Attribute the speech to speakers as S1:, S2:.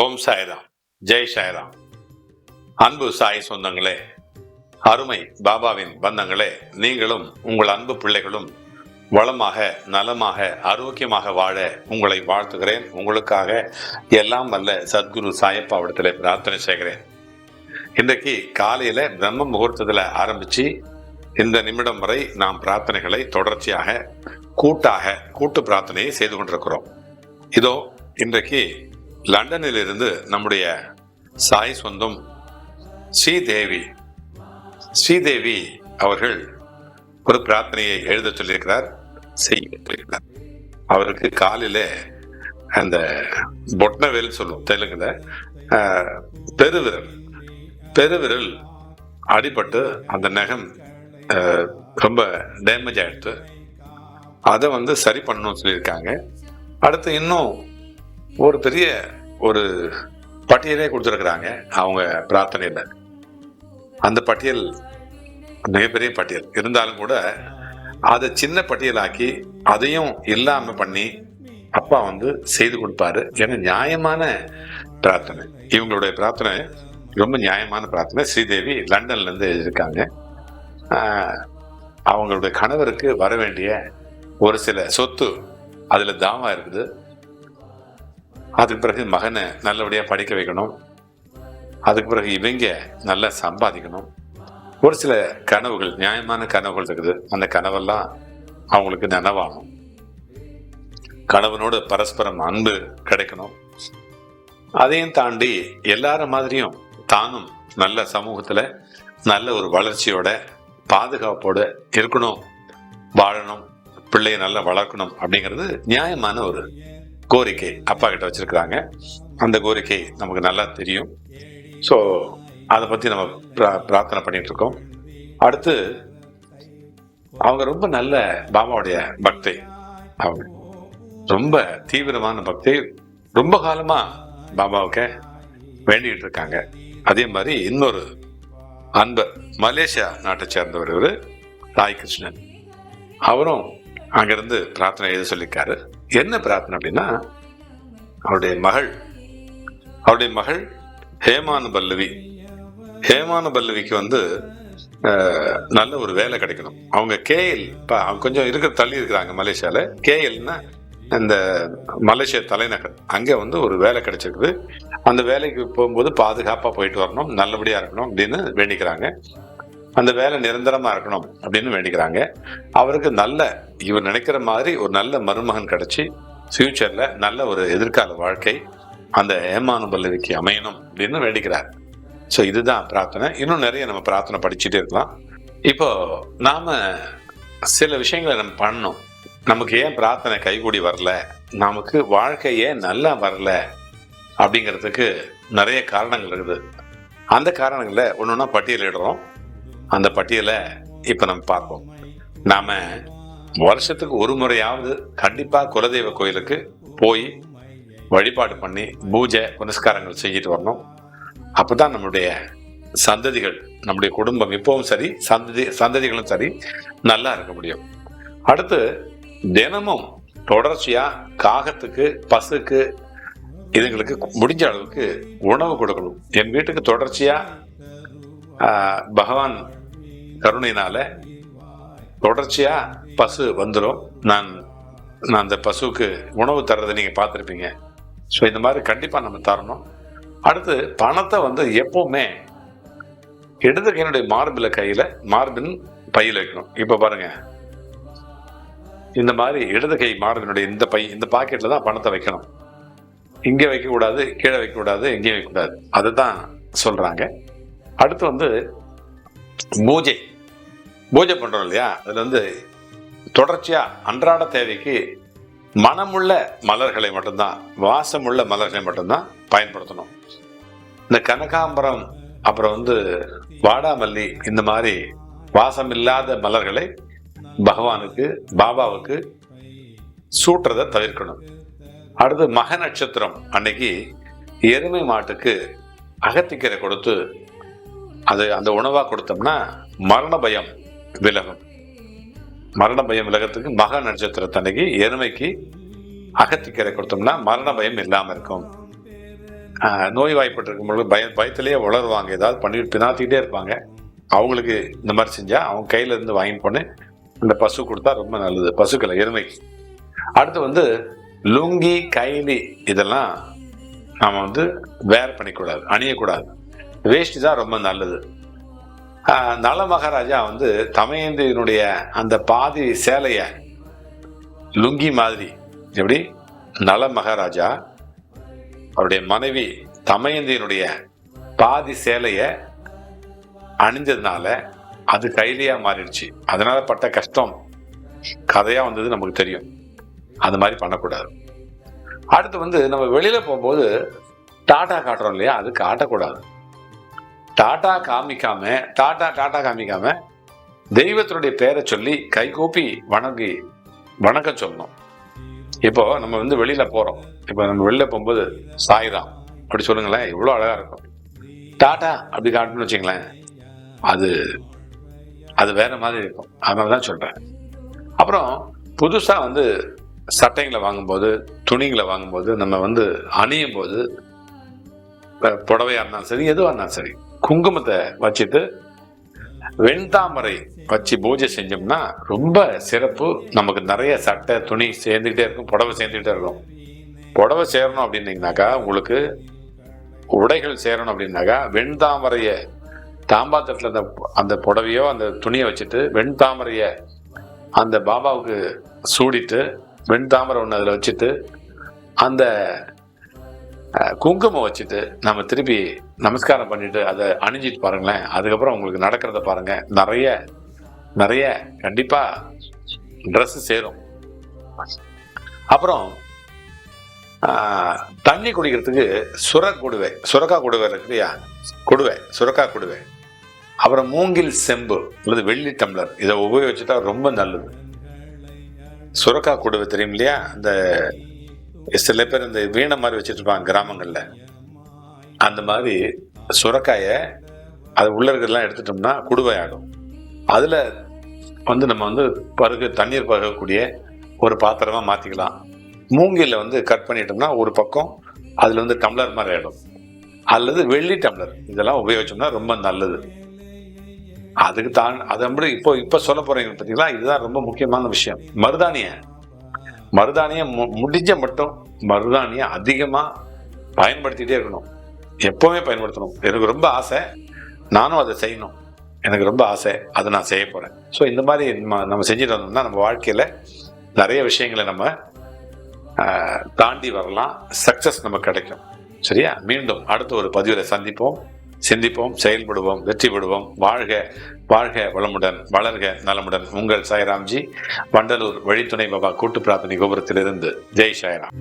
S1: ஓம் சாய்ராம், ஜெய் சாய்ராம். அன்பு சாய் சொந்தங்களே, அருமை பாபாவின் பந்தங்களே, நீங்களும் உங்கள் அன்பு பிள்ளைகளும் வளமாக, நலமாக, ஆரோக்கியமாக வாழ உங்களை வாழ்த்துகிறேன். உங்களுக்காக எல்லாம் வல்ல சத்குரு சாயப்பாவிடத்தில் பிரார்த்தனை செய்கிறேன். இன்றைக்கு காலையில பிரம்ம முகூர்த்தத்தில் ஆரம்பிச்சு இந்த நிமிடம் வரை நாம் பிரார்த்தனைகளை தொடர்ச்சியாக கூட்டு பிரார்த்தனையை செய்து கொண்டிருக்கிறோம். இதோ இன்றைக்கு லண்டனில் இருந்து நம்முடைய சாய் சொந்தம் ஸ்ரீதேவி அவர்கள் ஒரு பிரார்த்தனையை எழுத சொல்லியிருக்கிறார், செய்ய. அவருக்கு காலில அந்த பொட்னவேல் சொல்லுவோம் தெலுங்குல, பெருவிரல் அடிபட்டு அந்த நகம் ரொம்ப டேமேஜ் ஆயிடுத்து. அதை சரி பண்ணணும்னு சொல்லியிருக்காங்க. அடுத்து இன்னும் ஒரு பெரிய ஒரு பட்டியலே கொடுத்துருக்குறாங்க அவங்க பிரார்த்தனையில. அந்த பட்டியல் மிகப்பெரிய பட்டியல் இருந்தாலும் கூட அதை சின்ன பட்டியலாக்கி அதையும் இல்லாம பண்ணி அப்பா செய்து கொடுப்பாரு. ஏன்னா நியாயமான பிரார்த்தனை, இவங்களுடைய பிரார்த்தனை ரொம்ப நியாயமான பிரார்த்தனை. ஸ்ரீதேவி லண்டன்ல இருந்து எழுதியிருக்காங்க. அவங்களுடைய கணவருக்கு வர வேண்டிய ஒரு சில சொத்து அதுல தாமா இருக்குது. அதுக்கு பிறகு மகனை நல்லபடியா படிக்க வைக்கணும். அதுக்கு பிறகு இவங்க நல்லா சம்பாதிக்கணும். ஒரு சில கனவுகள், நியாயமான கனவுகள் இருக்குது. அந்த கனவெல்லாம் அவங்களுக்கு நனவாகும். கணவனோடு பரஸ்பரம் அன்பு கிடைக்கணும். அதையும் தாண்டி எல்லாரும் மாதிரியும் தானும் நல்ல சமூகத்துல நல்ல ஒரு வளர்ச்சியோட பாதுகாப்போட இருக்கணும், வாழணும், பிள்ளையை நல்லா வளர்க்கணும் அப்படிங்கிறது நியாயமான ஒரு கோரிக்கை அப்பா கிட்ட வச்சிருக்கிறாங்க. அந்த கோரிக்கை நமக்கு நல்லா தெரியும். ஸோ அதை பத்தி நம்ம பிரார்த்தனை பண்ணிட்டு இருக்கோம். அடுத்து அவங்க ரொம்ப நல்ல பாபாவுடைய பக்தி, அவங்க ரொம்ப தீவிரமான பக்தி, ரொம்ப காலமா பாபாவுக்கு வேண்டிகிட்டு இருக்காங்க. அதே மாதிரி இன்னொரு அன்பர் மலேசியா நாட்டை சேர்ந்தவர் இவர் சாய் கிருஷ்ணன், அவரும் அங்கிருந்து பிரார்த்தனை எழுத சொல்லியிருக்காரு. என்ன பிரார்த்தனை அப்படின்னா, அவருடைய மகள் ஹேமானு பல்லவிக்கு நல்ல ஒரு வேலை கிடைக்கணும். அவங்க கேஎல் அவங்க கொஞ்சம் தள்ளி இருக்கிறாங்க மலேசியால. கேஎல்னா இந்த மலேசியா தலைநகர், அங்கே ஒரு வேலை கிடைச்சிருக்குது. அந்த வேலைக்கு போகும்போது பாதுகாப்பா போயிட்டு வரணும், நல்லபடியா இருக்கணும் அப்படின்னு வேண்டிக்கிறாங்க. அந்த வேலை நிரந்தரமா இருக்கணும் அப்படின்னு வேண்டிக்கிறாங்க. அவருக்கு இவர் நினைக்கிற மாதிரி ஒரு நல்ல மருமகன் கிடைச்சி ஃபியூச்சர்ல நல்ல ஒரு எதிர்கால வாழ்க்கை அந்த ஹேமானு பல்லவிக்கு அமையணும் அப்படின்னு வேண்டிக்கிறார். ஸோ இதுதான் பிரார்த்தனை. இன்னும் நிறைய நம்ம பிரார்த்தனை படிச்சுட்டே இருக்கலாம். இப்போ நாம சில விஷயங்களை நம்ம பண்ணணும். நமக்கு ஏன் பிரார்த்தனை கைகூடி வரல, நமக்கு வாழ்க்கை ஏன் நல்லா வரல அப்படிங்கிறதுக்கு நிறைய காரணங்கள் இருக்குது. அந்த காரணங்களை ஒன்னொன்னா பட்டியலிடுறோம். அந்த பட்டியலை இப்ப நம்ம பார்ப்போம். நாம வருஷத்துக்கு ஒரு முறையாவது கண்டிப்பா குலதெய்வ கோயிலுக்கு போய் வழிபாடு பண்ணி பூஜை புனஸ்காரங்கள் செஞ்சுட்டு வரணும். அப்பதான் நம்முடைய சந்ததிகள், நம்முடைய குடும்பம் இப்பவும் சரி, சந்ததிகளும் சரி நல்லா இருக்க முடியும். அடுத்து தினமும் தொடர்ச்சியா காகத்துக்கு, பசுக்கு, இதுங்களுக்கு முடிஞ்ச அளவுக்கு உணவு கொடுக்கணும். என் வீட்டுக்கு தொடர்ச்சியா பகவான் கருணையினால தொடர்ச்சியா பசு வந்துடும். நான் அந்த பசுவுக்கு உணவு தர்றதை நீங்க பார்த்துருப்பீங்க. ஸோ இந்த மாதிரி கண்டிப்பா நம்ம தரணும். அடுத்து பணத்தை எப்பவுமே இடது கையினுடைய மார்பின் பையில வைக்கணும். இப்ப பாருங்க, இந்த மாதிரி இடது கை மார்பினுடைய இந்த பாக்கெட்ல தான் பணத்தை வைக்கணும். இங்கே வைக்க கூடாது, கீழே வைக்க கூடாது, எங்கேயும் வைக்க கூடாது. அதுதான் சொல்றாங்க. அடுத்து பூஜை பண்றோம் இல்லையா, அதுல தொடர்ச்சியா அன்றாட தேவைக்கு மனமுள்ள மலர்களை மட்டும்தான், வாசமுள்ள மலர்களை மட்டும்தான் பயன்படுத்தணும். இந்த கனகாம்பரம், அப்புறம் வாடாமல்லி, இந்த மாதிரி வாசம் இல்லாத மலர்களை பாபாவுக்கு சூட்டுறதை தவிர்க்கணும். அடுத்து மக நட்சத்திரம் அன்னைக்கு எருமை மாட்டுக்கு அகத்திக்கீரை கொடுத்து அந்த உணவா கொடுத்தோம்னா மரண பயம் விலகும். மரண பயம் விலகத்துக்கு மக நட்சத்திரத்தன்னைக்கு எருமைக்கு அகத்திக்கீரை கொடுத்தோம்னா மரண பயம் இல்லாம இருக்கும். நோய்வாய்ப்பட்டிருக்கும் பொழுது பயத்திலேயே உளருவாங்க, ஏதாவது பண்ணிட்டு பினாத்திக்கிட்டே இருப்பாங்க. அவங்களுக்கு இந்த மாதிரி செஞ்சால் அவங்க கையில இருந்து வாங்கிட்டு போன்னு இந்த பசு கொடுத்தா ரொம்ப நல்லது, பசுக்களை, எருமைக்கு. அடுத்து லுங்கி, கைலி இதெல்லாம் நாம் வேர் பண்ணிக்கூடாது, அணியக்கூடாது. வேஷ்டி தான் ரொம்ப நல்லது. நல மகாராஜா தமயந்தியினுடைய அந்த பாதி சேலைய லுங்கி மாதிரி, எப்படி நல மகாராஜா அவருடைய மனைவி தமயந்தியினுடைய பாதி சேலைய அணிஞ்சதுனால அது கைலியா மாறிடுச்சு. அதனால பட்ட கஷ்டம் கதையா வந்தது நமக்கு தெரியும். அது மாதிரி பண்ணக்கூடாது. அடுத்து நம்ம வெளியில போகும்போது டாட்டா காட்டுறோம் இல்லையா, அது காட்டக்கூடாது. டாட்டா காமிக்காம தெய்வத்தினுடைய பேரை சொல்லி கைகூப்பி வணக்கம் சொல்லணும். இப்போ நம்ம வெளியில போறோம், இப்போ நம்ம வெளியில போகும்போது சாய்ராம் அப்படி சொல்லுங்களேன், இவ்வளவு அழகா இருக்கும். டாட்டா அப்படி காட்டணும்னு வச்சுங்களேன், அது வேற மாதிரி இருக்கும். அதனாலதான் சொல்றேன். அப்புறம் புதுசா சட்டைங்களை வாங்கும்போது, துணிங்களை வாங்கும்போது, நம்ம அணியும் போது, புடவையா இருந்தாலும் சரி, எதுவாக இருந்தாலும் சரி, குங்குமத்தை வச்சுட்டு வெண்தாமரை வச்சு பூஜை செஞ்சோம்னா ரொம்ப சிறப்பு. நமக்கு நிறைய சட்டை துணி சேர்ந்துக்கிட்டே இருக்கும், புடவை சேர்ந்துக்கிட்டே இருக்கும். புடவை சேரணும் அப்படின்னீங்கனாக்கா, உங்களுக்கு உடைகள் சேரணும் அப்படின்னாக்கா, வெண்தாமரைய தாம்பாத்தட்டில் அந்த புடவையோ அந்த துணியை வச்சுட்டு வெண்தாமரைய அந்த பாபாவுக்கு சூடிட்டு, வெண்தாமரை ஒன்று அதில் வச்சுட்டு, அந்த குங்குமம் வச்சுட்டு நம்ம திருப்பி நமஸ்காரம் பண்ணிட்டு அதை அணிஞ்சிட்டு பாருங்களேன். அதுக்கப்புறம் உங்களுக்கு நடக்கிறத பாருங்க, நிறைய கண்டிப்பா ட்ரெஸ் சேரும். அப்புறம் தண்ணி குடிக்கிறதுக்கு சுரக்கா குடுவை இருக்கு இல்லையா, சுரக்கா குடுவை, அப்புறம் மூங்கில் செம்பு அல்லது வெள்ளி டம்ளர், இதை உபயோகிச்சுட்டா ரொம்ப நல்லது. சுரக்கா குடுவை தெரியும் இல்லையா, அந்த சில பேர் இந்த வீணை மாதிரி வச்சுட்டு இருப்பாங்க கிராமங்கள்ல. அந்த மாதிரி சுரக்காய அது உள்ள இருக்கிறதெல்லாம் எடுத்துட்டோம்னா குடுவை ஆகும். அதுல நம்ம தண்ணீர் பருகக்கூடிய ஒரு பாத்திரமா மாத்திக்கலாம். மூங்கில கட் பண்ணிட்டோம்னா ஒரு பக்கம் அதுல டம்ளர் மாதிரி ஆயிடும், அல்லது வெள்ளி டம்ளர், இதெல்லாம் உபயோகிச்சோம்னா ரொம்ப நல்லது. அதுக்கு அது இப்ப சொல்ல போறீங்க பார்த்தீங்களா, இதுதான் ரொம்ப முக்கியமான விஷயம். மருதாணிய முடிஞ்ச மட்டும் மருதாணிய அதிகமா பயன்படுத்திட்டே இருக்கணும், எப்பவுமே பயன்படுத்தணும். எனக்கு ரொம்ப ஆசை, நானும் அதை செய்யணும், எனக்கு ரொம்ப ஆசை, அதை நான் செய்ய போறேன். ஸோ இந்த மாதிரி நம்ம செஞ்சுட்டு வந்தோம்னா நம்ம வாழ்க்கையில நிறைய விஷயங்களை நம்ம தாண்டி வரலாம், சக்சஸ் நமக்கு கிடைக்கும். சரியா? மீண்டும் அடுத்த ஒரு பதிவில் சந்திப்போம், சிந்திப்போம், செயல்படுவோம், வெற்றி பெறுவோம். வாழ்க வாழ்க வளமுடன், வளர்க நலமுடன். உங்கள் சாய்ராம்ஜி, வண்டலூர் வழித்துணை பாபா கூட்டு பிரார்த்தனை கோபுரத்திலிருந்து. ஜெய் சாய்ராம்.